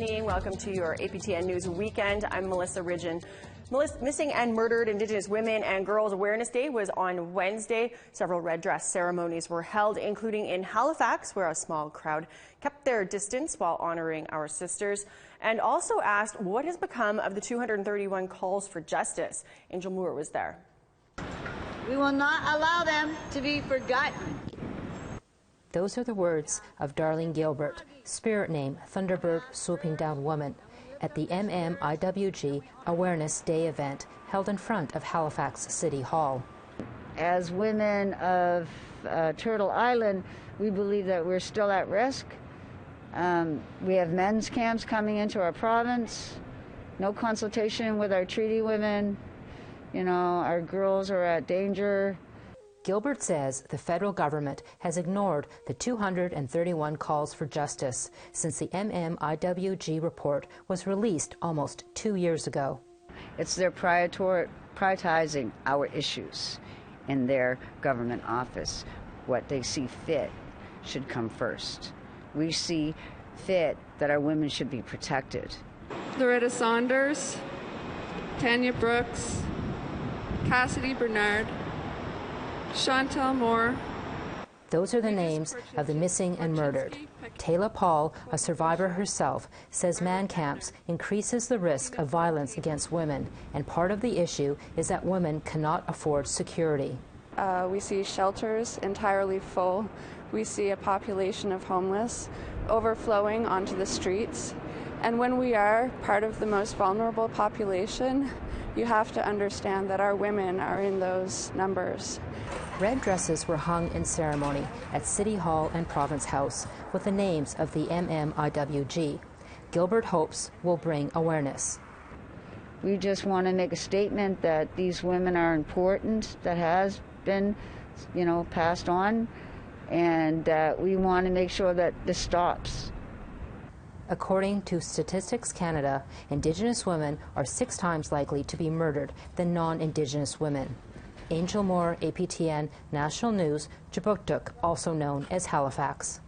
evening. Welcome to your APTN News Weekend. I'm Melissa Ridgen. Missing and Murdered Indigenous Women and Girls Awareness Day was on Wednesday. Several red dress ceremonies were held, including in Halifax, where a small crowd kept their distance while honoring our sisters, and also asked what has become of the 231 calls for justice. Angel Moore was there. We will not allow them to be forgotten. Those are the words of Darlene Gilbert, spirit name Thunderbird Swooping Down Woman, at the MMIWG Awareness Day event held in front of Halifax City Hall. As women of Turtle Island, we believe that we're still at risk. We have men's camps coming into our province, no consultation with our treaty women. You know, our girls are at danger. Gilbert says the federal government has ignored the 231 calls for justice since the MMIWG report was released almost 2 years ago. It's their prioritizing our issues in their government office. What they see fit should come first. We see fit that our women should be protected. Loretta Saunders, Tanya Brooks, Cassidy Bernard, Chantel Moore. Those are the names of the missing and murdered. TAYLA Paul, a survivor herself, says man camps increases the risk of violence against women, and part of the issue is that women cannot afford security. We see shelters entirely full. We see a population of homeless overflowing onto the streets. And when we are part of the most vulnerable population, you have to understand that our women are in those numbers. Red dresses were hung in ceremony at City Hall and Province House with the names of the MMIWG. Gilbert hopes will bring awareness. We just want to make a statement that these women are important, that has been, passed on, and we want to make sure that this stops. According to Statistics Canada, Indigenous women are 6 times likely to be murdered than non-Indigenous women. Angel Moore, APTN National News, Jabuktuk, also known as Halifax.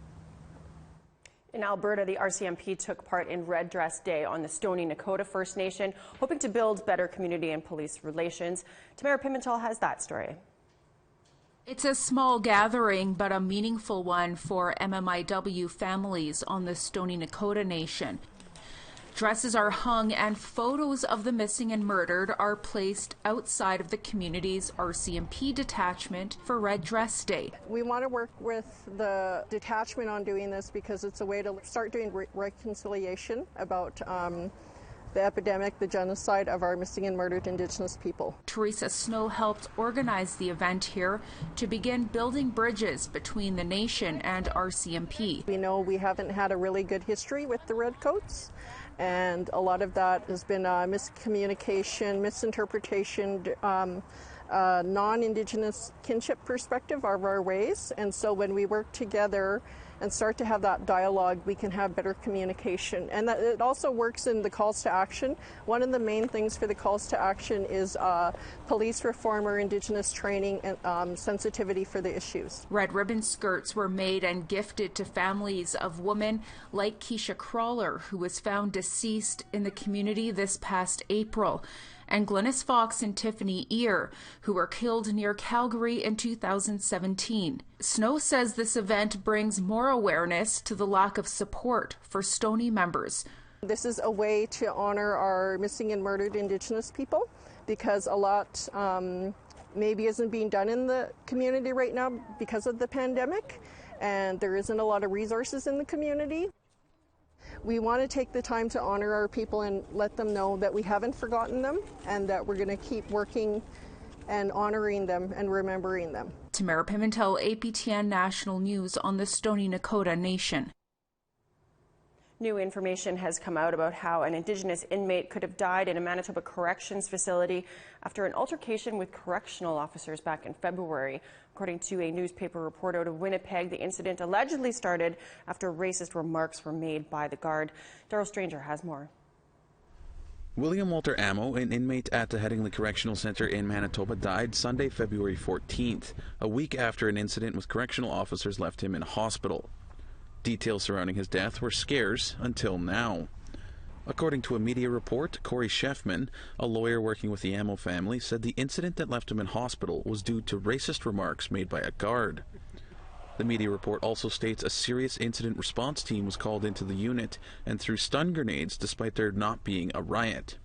In Alberta, the RCMP took part in Red Dress Day on the Stoney Nakoda First Nation, hoping to build better community and police relations. Tamara Pimentel has that story. It's a small gathering, but a meaningful one for MMIW families on the Stoney Nakoda Nation. Dresses are hung and photos of the missing and murdered are placed outside of the community's RCMP detachment for Red Dress Day. We want to work with the detachment on doing this because it's a way to start doing reconciliation about the epidemic, the genocide of our missing and murdered Indigenous people. TERESA Snow helped organize the event here to begin building bridges between the nation and RCMP. We know we haven't had a really good history with the Redcoats, and a lot of that has been miscommunication, misinterpretation, non-Indigenous kinship perspective of our ways. And so when we work together and start to have that dialogue, we can have better communication. And that it also works in the calls to action. One of the main things for the calls to action is police reform or Indigenous training and sensitivity for the issues. Red ribbon skirts were made and gifted to families of women like Keisha Crawler, who was found deceased in the community this past April, and Glenys Fox and Tiffany Ear, who were killed near Calgary in 2017. Snow says this event brings more awareness to the lack of support for Stoney members. This is a way to honor our missing and murdered Indigenous people, because a lot maybe isn't being done in the community right now because of the pandemic, and there isn't a lot of resources in the community. We want to take the time to honor our people and let them know that we haven't forgotten them and that we're going to keep working and honoring them and remembering them. Tamara Pimentel, APTN National News on the Stoney Nakoda Nation. New information has come out about how an Indigenous inmate could have died in a Manitoba corrections facility after an altercation with correctional officers back in February. According to a newspaper report out of Winnipeg, the incident allegedly started after racist remarks were made by the guard. Darryl Stranger has more. William Walter Amo, an inmate at the Headingley Correctional Centre in Manitoba, died Sunday, February 14th, a week after an incident with correctional officers left him in hospital. Details surrounding his death were scarce until now. According to a media report, Corey Sheffman, a lawyer working with the Ammo family, said the incident that left him in hospital was due to racist remarks made by a guard. The media report also states a serious incident response team was called into the unit and threw stun grenades despite there not being a riot.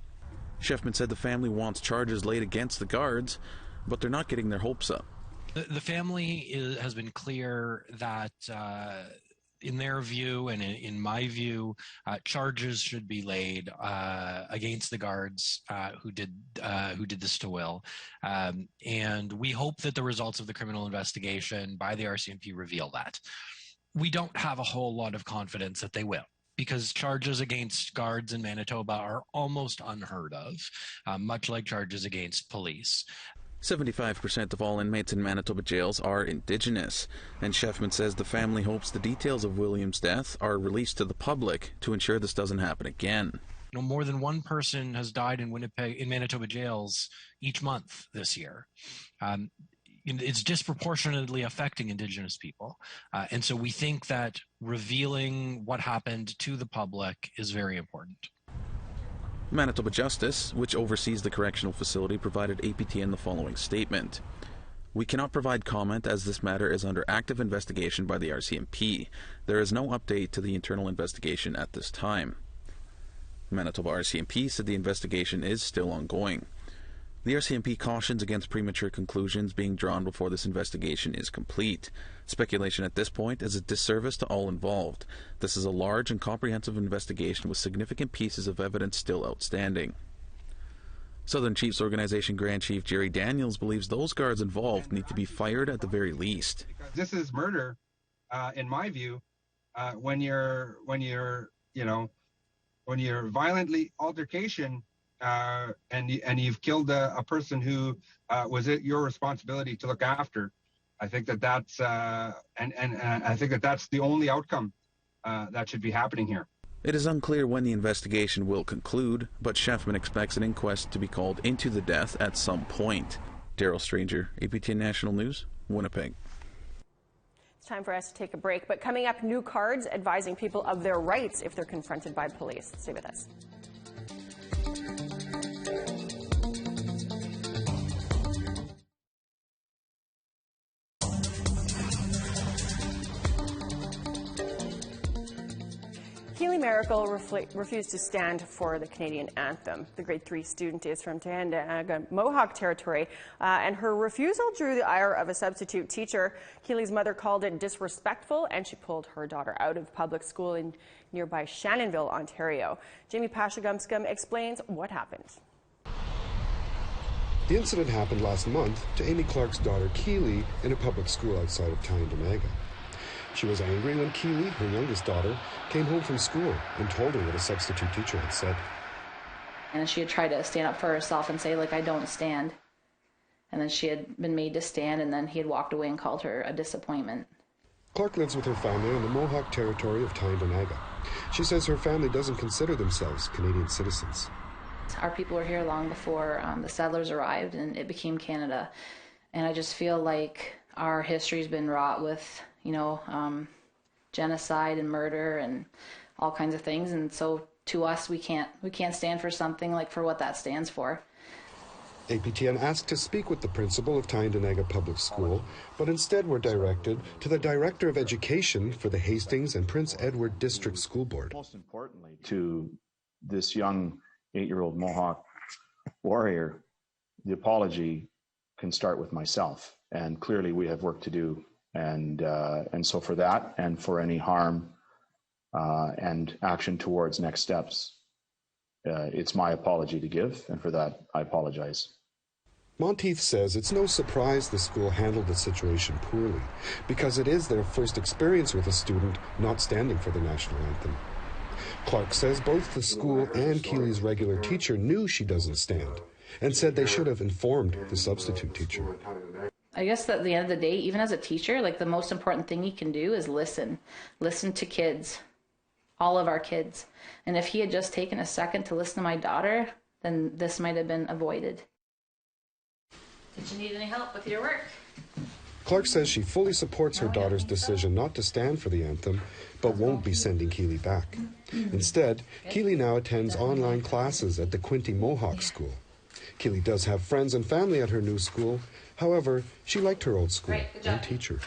Sheffman said the family wants charges laid against the guards, but they're not getting their hopes up. The family has been clear that in their view and in my view, charges should be laid against the guards who did this to Will, and we hope that the results of the criminal investigation by the RCMP reveal that. We don't have a whole lot of confidence that they will, because charges against guards in Manitoba are almost unheard of, much like charges against police. 75% of all inmates in Manitoba jails are Indigenous, and Sheffman says the family hopes the details of William's death are released to the public to ensure this doesn't happen again. You know, more than one person has died in Manitoba jails each month this year. It's disproportionately affecting Indigenous people, and so we think that revealing what happened to the public is very important. Manitoba Justice, which oversees the correctional facility, provided APTN the following statement. We cannot provide comment as this matter is under active investigation by the RCMP. There is no update to the internal investigation at this time. Manitoba RCMP said the investigation is still ongoing. The RCMP cautions against premature conclusions being drawn before this investigation is complete. Speculation at this point is a disservice to all involved. This is a large and comprehensive investigation with significant pieces of evidence still outstanding. Southern Chiefs Organization Grand Chief Jerry Daniels believes those guards involved need to be fired at the very least. This is murder, in my view, when you're violently altercation and you've killed a person who was it your responsibility to look after. I think that's and I think that's the only outcome that should be happening here. It is unclear when the investigation will conclude, but Sheffman expects an inquest to be called into the death at some point. Daryl Stranger, APTN National News, Winnipeg. It's time for us to take a break, but coming up, new cards advising people of their rights if they're confronted by police. Stay with us. KEELY MARACLE refused to stand for the Canadian anthem. The grade 3 student is from TAYLA, Mohawk territory, and her refusal drew the ire of a substitute teacher. KEELY's mother called it disrespectful, and she pulled her daughter out of public school in nearby Shannonville, Ontario. Jamie Pashagumskum explains what happened. The incident happened last month to Amy Clark's daughter KEELY in a public school outside of Tyndamaga. She was angry when KEELY, her youngest daughter, came home from school and told her what a substitute teacher had said. And she had tried to stand up for herself and say, like, I don't stand. And then she had been made to stand, and then he had walked away and called her a disappointment. Clark lives with her family on the Mohawk territory of Tyndamaga. She says her family doesn't consider themselves Canadian citizens. Our people were here long before the settlers arrived, and it became Canada. And I just feel like our history's been wrought with, genocide and murder and all kinds of things, and so to us we can't stand for something like for what that stands for. APTN asked to speak with the principal of Tyndamaga Public School, but instead were directed to the Director of Education for the Hastings and Prince Edward District School Board. Most importantly, to this young 8-year-old Mohawk warrior, the apology can start with myself, and clearly we have work to do. And so for that and for any harm and action towards next steps, it's my apology to give, and for that I apologize. Monteith says it's no surprise the school handled the situation poorly, because it is their first experience with a student not standing for the national anthem. Clark says both the school and KEELY's regular teacher knew she doesn't stand, and said they should have informed the substitute teacher. I guess at the end of the day, even as a teacher, like the most important thing you can do is listen. Listen to kids, all of our kids. And if he had just taken a second to listen to my daughter, then this might have been avoided. Did you need any help with your work? Clark says she fully supports her daughter's decision not to stand for the anthem, but won't be sending Keely back. Instead, Keely now attends online classes at the Quinte Mohawk school. Keely does have friends and family at her new school. However, she liked her old school and teacher.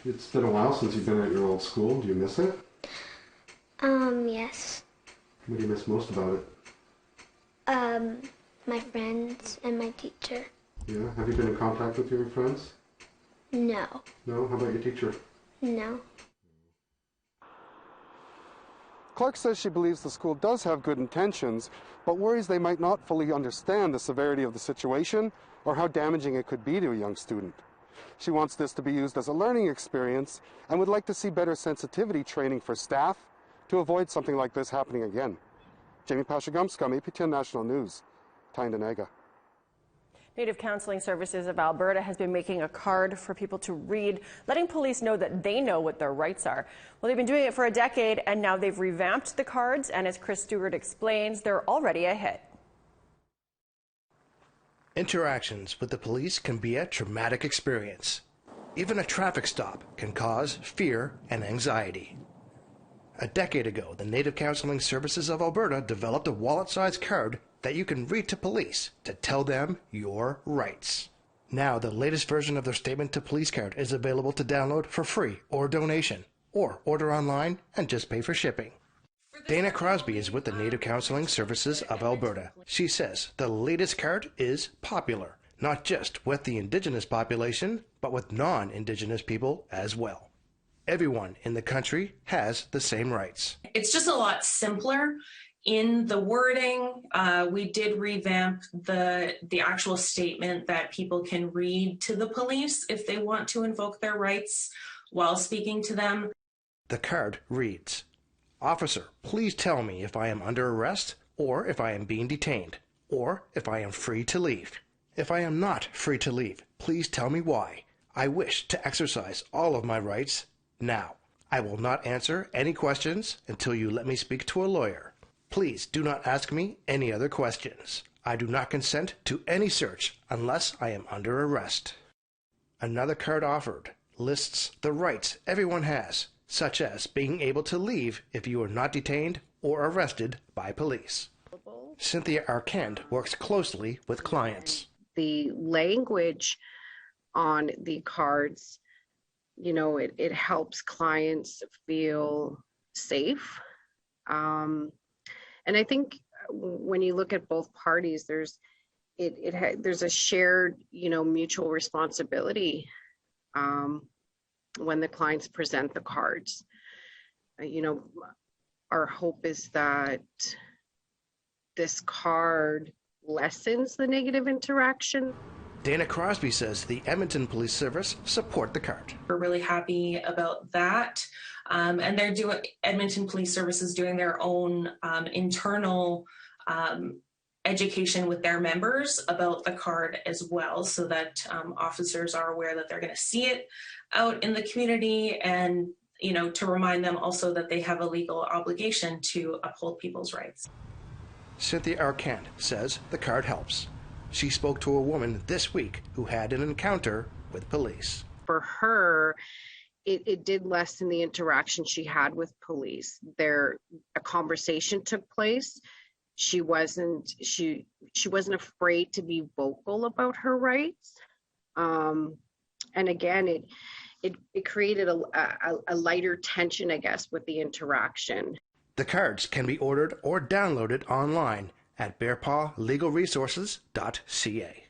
It's been a while since you've been at your old school. Do you miss it? Yes. What do you miss most about it? My friends and my teacher. Yeah? Have you been in contact with your friends? No. No? How about your teacher? No. Clark says she believes the school does have good intentions, but worries they might not fully understand the severity of the situation or how damaging it could be to a young student. She wants this to be used as a learning experience and would like to see better sensitivity training for staff to avoid something like this happening again. Jamie Pashagumskum, APTN National News, Tyndonega. Native Counseling Services of Alberta has been making a card for people to read, letting police know that they know what their rights are. Well, they've been doing it for a decade, and now they've revamped the cards, and as Chris Stewart explains, they're already a hit. Interactions with the police can be a traumatic experience. Even a traffic stop can cause fear and anxiety. A decade ago, the Native Counseling Services of Alberta developed a wallet-sized card that you can read to police to tell them your rights. Now, the latest version of their Statement to Police card is available to download for free or donation, or order online and just pay for shipping. DAENA Crosby is with the Native Counseling Services of Alberta. She says the latest card is popular, not just with the Indigenous population, but with non-Indigenous people as well. Everyone in the country has the same rights. It's just a lot simpler in the wording. We did revamp the actual statement that people can read to the police if they want to invoke their rights while speaking to them. The card reads, "Officer, please tell me if I am under arrest or if I am being detained or if I am free to leave. If I am not free to leave, please tell me why. I wish to exercise all of my rights now. I will not answer any questions until you let me speak to a lawyer. Please do not ask me any other questions. I do not consent to any search unless I am under arrest." Another card offered lists the rights everyone has, such as being able to leave if you are not detained or arrested by police. CYNTHIA ARCAND works closely with clients. The language on the cards, it helps clients feel safe. And I think when you look at both parties, there's a shared, mutual responsibility when the clients present the cards. Our hope is that this card lessens the negative interaction. DAENA Crosby says the Edmonton Police Service support the card. We're really happy about that. And Edmonton Police Service is doing their own internal education with their members about the card as well, so that officers are aware that they're going to see it out in the community, and to remind them also that they have a legal obligation to uphold people's rights. CYNTHIA ARCAND says the card helps. She spoke to a woman this week who had an encounter with police. For her, it did lessen the interaction she had with police. A conversation took place. She wasn't afraid to be vocal about her rights. And again, it created a lighter tension, I guess, with the interaction. The cards can be ordered or downloaded online at bearpawlegalresources.ca.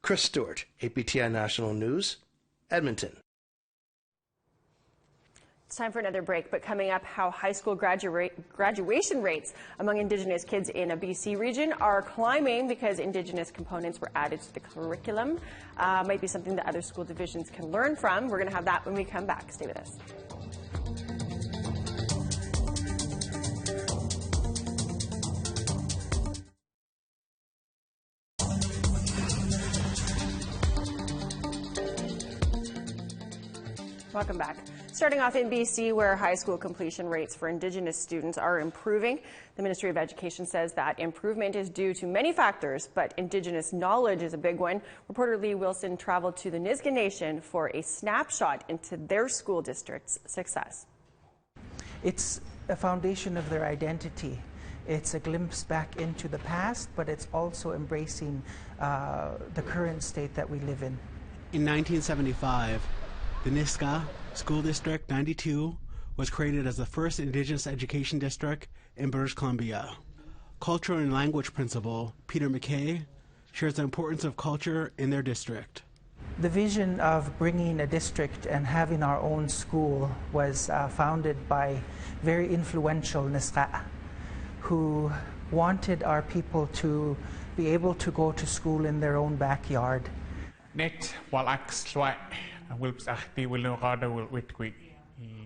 Chris Stewart, APTN National News, Edmonton. It's time for another break, but coming up, how high school graduation rates among Indigenous kids in a BC region are climbing because Indigenous components were added to the curriculum. Might be something that other school divisions can learn from. We're going to have that when we come back. Stay with us. Welcome back. Starting off in BC, where high school completion rates for Indigenous students are improving. The Ministry of Education says that improvement is due to many factors, but Indigenous knowledge is a big one. Reporter Lee Wilson traveled to the Nisga'a Nation for a snapshot into their school district's success. It's a foundation of their identity. It's a glimpse back into the past, but it's also embracing the current state that we live in. In 1975, the Nisga'a School District 92 was created as the first Indigenous education district in British Columbia. Cultural and language principal Peter McKay shares the importance of culture in their district. The vision of bringing a district and having our own school was founded by very influential Nisga'a, who wanted our people to be able to go to school in their own backyard.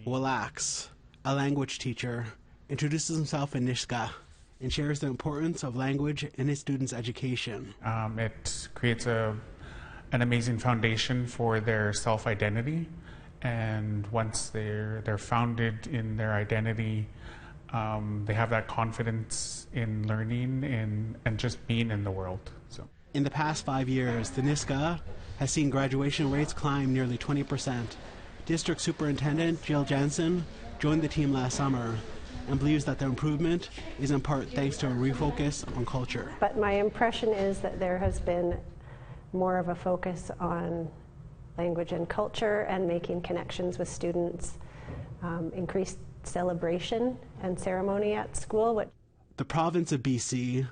Walax, a language teacher, introduces himself in Nisga'a and shares the importance of language in his students' education. It creates an amazing foundation for their self-identity, and once they're founded in their identity, they have that confidence in learning and just being in the world. So, in the past 5 years, the Nisga'a has seen graduation rates climb nearly 20%. District Superintendent Jill Jensen joined the team last summer and believes that the improvement is in part thanks to a refocus on culture. But my impression is that there has been more of a focus on language and culture and making connections with students, increased celebration and ceremony at school. The province of BC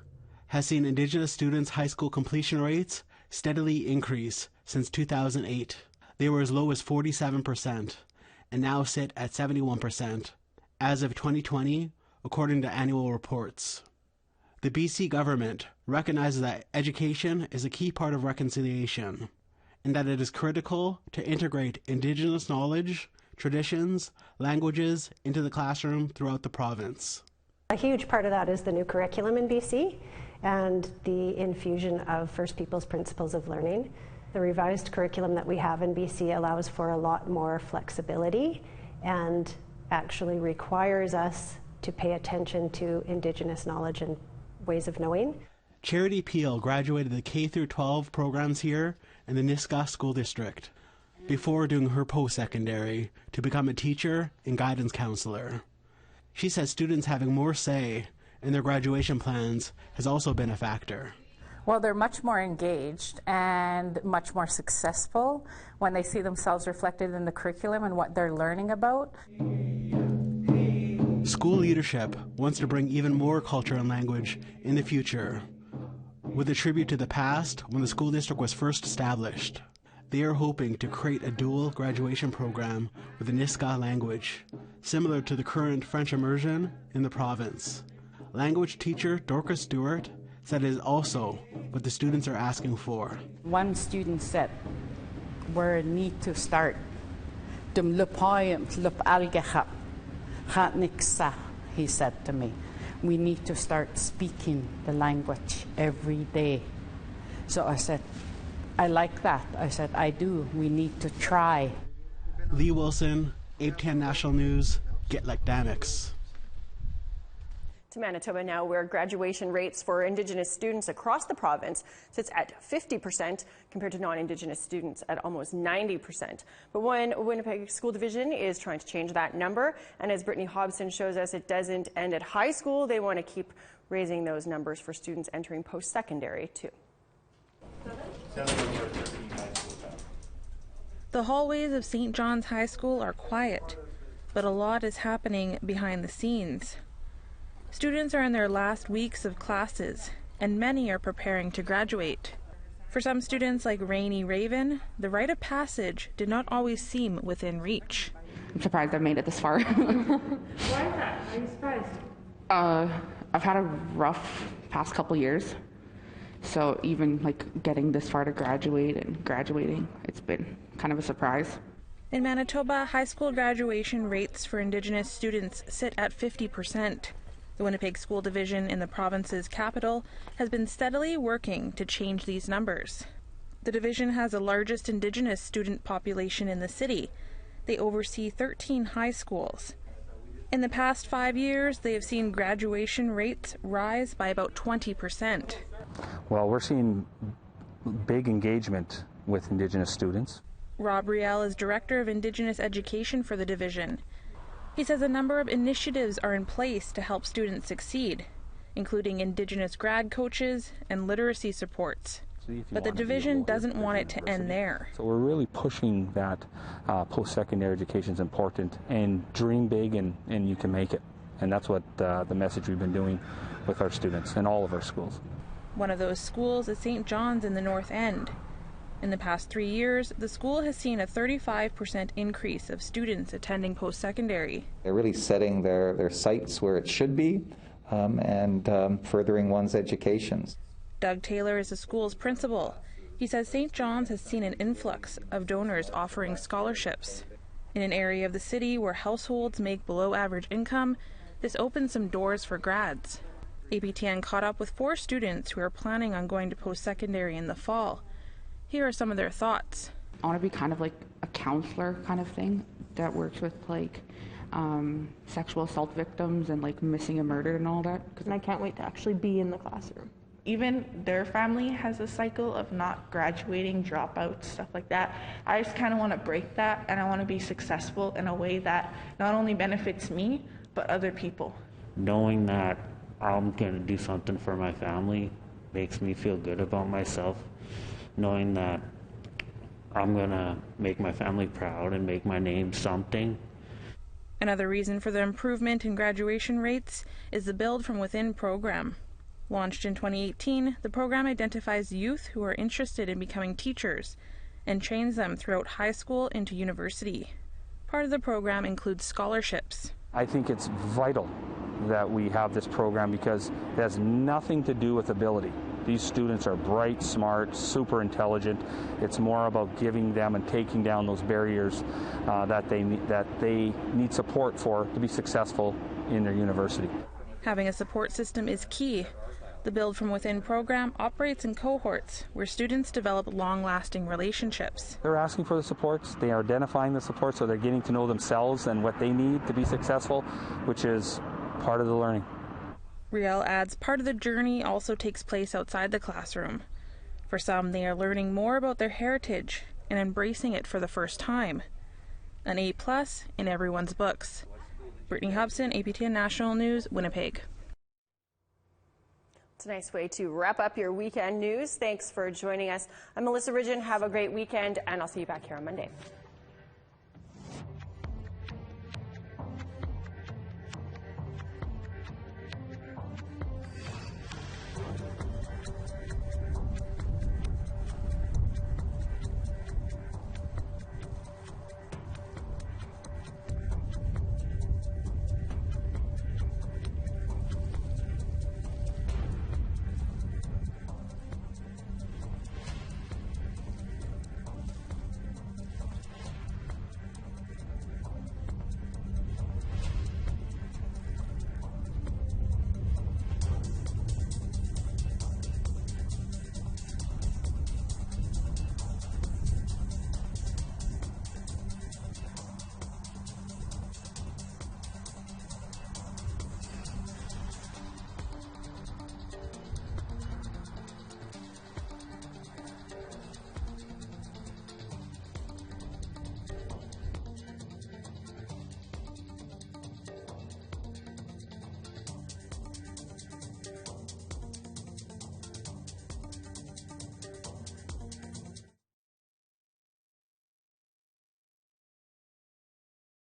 has seen Indigenous students' high school completion rates steadily increase since 2008. They were as low as 47% and now sit at 71% as of 2020, according to annual reports. The BC government recognizes that education is a key part of reconciliation and that it is critical to integrate Indigenous knowledge, traditions, languages into the classroom throughout the province. A huge part of that is the new curriculum in BC and the infusion of First Peoples principles of learning. The revised curriculum that we have in BC allows for a lot more flexibility and actually requires us to pay attention to Indigenous knowledge and ways of knowing. Charity PEAL graduated the K-12 programs here in the Nisga'a School District before doing her post-secondary to become a teacher and guidance counselor. She says students having more say in their graduation plans has also been a factor. Well, they're much more engaged and much more successful when they see themselves reflected in the curriculum and what they're learning about. School leadership wants to bring even more culture and language in the future, with a tribute to the past when the school district was first established. They are hoping to create a dual graduation program with the Nisga'a language, similar to the current French immersion in the province. Language teacher DORCAS Stewart said it is also what the students are asking for. One student said, we need to start. He said to me, we need to start speaking the language every day. So I said, I like that. I said, I do. We need to try. Lee Wilson, APTN National News, Get Like Dynamics. To Manitoba now, where graduation rates for Indigenous students across the province sits at 50% compared to non-Indigenous students at almost 90%. But one Winnipeg School Division is trying to change that number, and as Brittany Hobson shows us, it doesn't end at high school. They want to keep raising those numbers for students entering post-secondary too. The hallways of St. John's High School are quiet, but a lot is happening behind the scenes. Students are in their last weeks of classes, and many are preparing to graduate. For some students like Rainey Raven, the rite of passage did not always seem within reach. I'm surprised I've made it this far. Why is that? Are you surprised? I've had a rough past couple years, so even like getting this far to graduate and graduating, it's been kind of a surprise. In Manitoba, high school graduation rates for Indigenous students sit at 50%. The Winnipeg School Division in the province's capital has been steadily working to change these numbers. The division has the largest Indigenous student population in the city. They oversee 13 high schools. In the past 5 years, they have seen graduation rates rise by about 20%. Well, we're seeing big engagement with Indigenous students. Rob Riel is Director of Indigenous Education for the division. He says a number of initiatives are in place to help students succeed, including Indigenous grad coaches and literacy supports. But the division doesn't want it to end there. So we're really pushing that post-secondary education is important, and dream big and you can make it. And that's what the message we've been doing with our students in all of our schools. One of those schools is St. John's in the North End. In the past 3 years, the school has seen a 35% increase of students attending post-secondary. They're really setting their sights where it should be and furthering one's educations. Doug Taylor is the school's principal. He says St. John's has seen an influx of donors offering scholarships. In an area of the city where households make below average income, this opens some doors for grads. APTN caught up with 4 students who are planning on going to post-secondary in the fall. Here are some of their thoughts. I want to be kind of like a counselor kind of thing that works with like sexual assault victims and like missing and murdered and all that. And I can't wait to actually be in the classroom. Even their family has a cycle of not graduating, dropouts, stuff like that. I just kind of want to break that, and I want to be successful in a way that not only benefits me, but other people. Knowing that I'm going to do something for my family makes me feel good about myself. Knowing that I'm going to make my family proud and make my name something. Another reason for the improvement in graduation rates is the Build from Within program. Launched in 2018, the program identifies youth who are interested in becoming teachers and trains them throughout high school into university. Part of the program includes scholarships. I think it's vital that we have this program because it has nothing to do with ability. These students are bright, smart, super intelligent. It's more about giving them and taking down those barriers that they need support for to be successful in their university. Having a support system is key. The Build from Within program operates in cohorts where students develop long-lasting relationships. They're asking for the supports, they are identifying the supports, so they're getting to know themselves and what they need to be successful, which is part of the learning. Riel adds part of the journey also takes place outside the classroom. For some, they are learning more about their heritage and embracing it for the first time. An A+ in everyone's books. Brittany Hobson, APTN National News, Winnipeg. It's a nice way to wrap up your weekend news. Thanks for joining us. I'm Melissa Ridgen. Have a great weekend, and I'll see you back here on Monday.